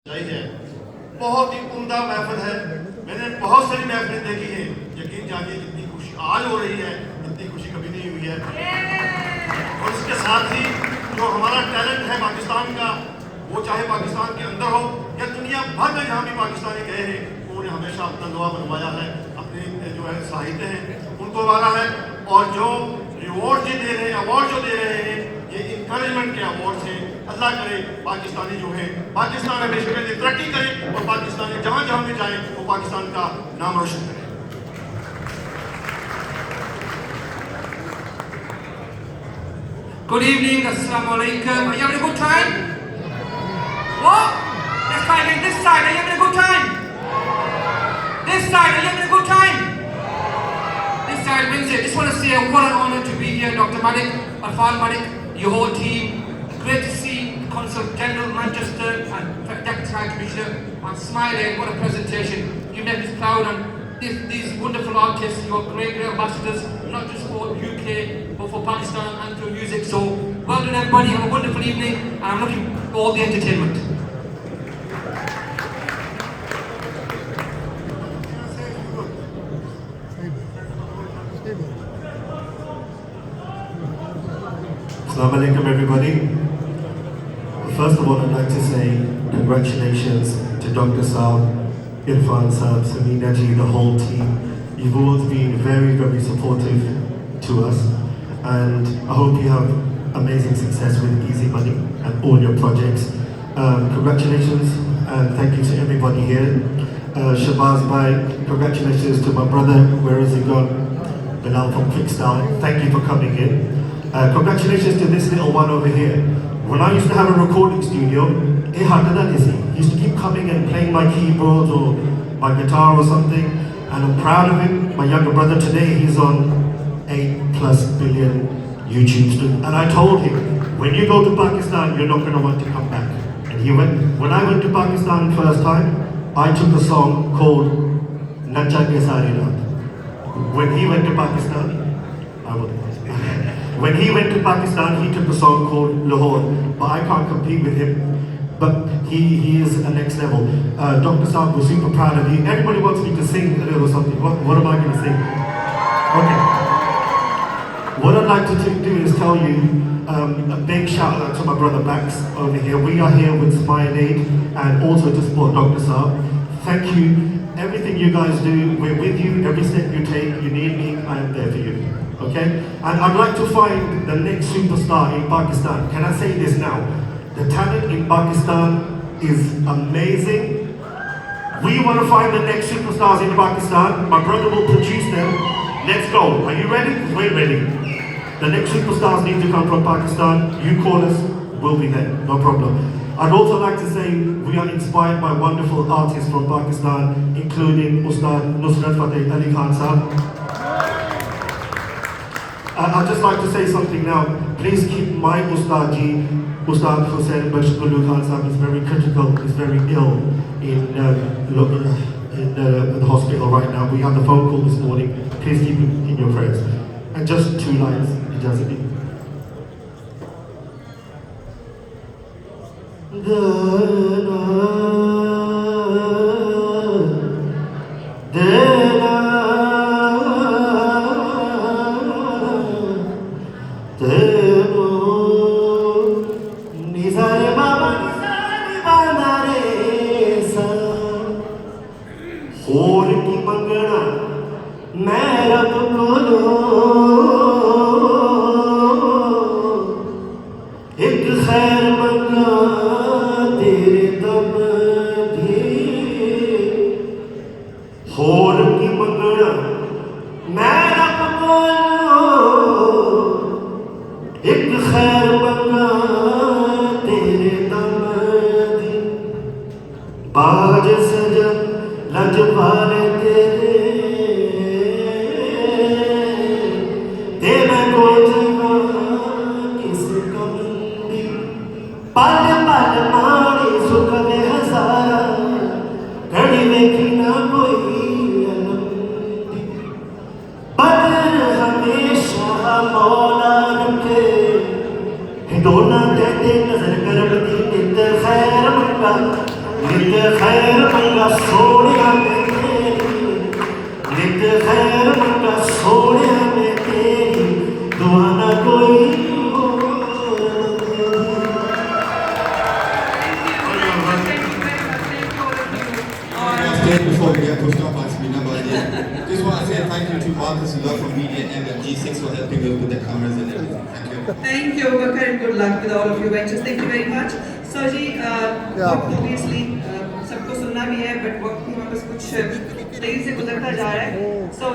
चाहिए। बहुत ही उम्दा महफिल है। मैंने बहुत सारी महफिलें देखी हैं, यकीन जानिए जितनी खुशी आज हो रही है इतनी खुशी कभी नहीं हुई है। और इसके साथ ही जो हमारा टैलेंट है पाकिस्तान का, वो चाहे पाकिस्तान के अंदर हो या दुनिया भर में जहाँ भी पाकिस्तानी गए हैं, उन्होंने हमेशा अपना दुआ बनवाया है, अपने जो है साहित्य हैं उनको वारा है। और जो रिवॉर्ड जो दे रहे हैं, अवार्ड जो दे रहे हैं, ये इंकरेजमेंट के अवार्ड्स हैं। अल्लाह करे पाकिस्तानी जो है पाकिस्तान हमेशा के लिए तरक्की करे और पाकिस्तानी जहाँ जहाँ भी जाए वो पाकिस्तान का नाम रोशन करे। Good evening, assalamu alaikum. Are you having a good time? What? Let's try again. This side, are you having a good time? This side, are you having a good time? This side wins it. Just want to say what an honor to be here, Dr. Malik, Arfan Malik, your whole team. Great to see Consul General Manchester and Deputy High Commissioner. I'm smiling. What a presentation. You made us proud and these wonderful artists, you are great ambassadors, not just for UK, but for Pakistan and through music. So, well done everybody, have a wonderful evening, and I'm looking for all the entertainment. Assalamu alaikum everybody. First of all, I'd like to say congratulations to Dr. Saab, Irfan Saab, Samina ji, the whole team. You've always been very, very supportive to us, and I hope you have amazing success with Easy Money and all your projects. Congratulations and thank you to everybody here. Shabazz Bhai, congratulations to my brother, where is he gone? Bilal from Kickstyle, thank you for coming in. Congratulations to this little one over here. When I used to have a recording studio, he used to keep coming and playing my keyboards or my guitar or something, and I'm proud of him. My younger brother today, he's on 8+ billion YouTube streams, and I told him, when you go to Pakistan, you're not going to want to come back. And he went. When I went to Pakistan first time, I took a song called Nacha Ke Sari Raat. When he went to Pakistan, when he went to Pakistan, he took a song called Lahore, but I can't compete with him. But he is a next level. Dr. Saab, we're super proud of you. Everybody wants me to sing a little something. What am I going to sing? Okay. What I'd like to do is tell you a big shout out to my brother Bax over here. We are here with Spine Aid and also to support Dr. Saab. Thank you. Everything you guys do, we're with you. Every step you take, you need me, I am there for you. Okay? And I'd like to find the next superstar in Pakistan. Can I say this now? The talent in Pakistan is amazing. We want to find the next superstars in Pakistan. My brother will produce them. Let's go. Are you ready? We're ready. The next superstars need to come from Pakistan. You call us, we'll be there. No problem. I'd also like to say we are inspired by wonderful artists from Pakistan, including Ustad Nusrat Fateh Ali Khan Sahab. I'd just like to say something now. Please keep my Ustad Ji, Ustad Hussain Bashkullu Khan Sahab is very critical, is very ill in the hospital right now. We had the phone call this morning. Please keep him in your prayers. And just 2 lines, Ijazati. बाज सजन लजवाले तेरे ते मैं को जीवा किस कमंदी पल पल मारी सुख दे हजारा घड़ी देखी ना कोई अलमदी बदर हमेशा मौला रखे हिडोना कहते नजर करम दी निंद खैर मंगा नित खैर मंगा सोनिया में तेरी, नित खैर मंगा सोनिया में तेरी, दुआ ना कोई Before we get pushed off by Sabina, but yeah, just want to say thank you to Marcus and Love from Media M and G6 for helping us with the cameras and everything. Thank you. Thank you, Bakar, and good luck with all of your ventures. Thank you very much. So जी, वक्त obviously सबको सुनना भी है, but वक्त भी वापस कुछ तेजी से गुजरता जा रहा है. So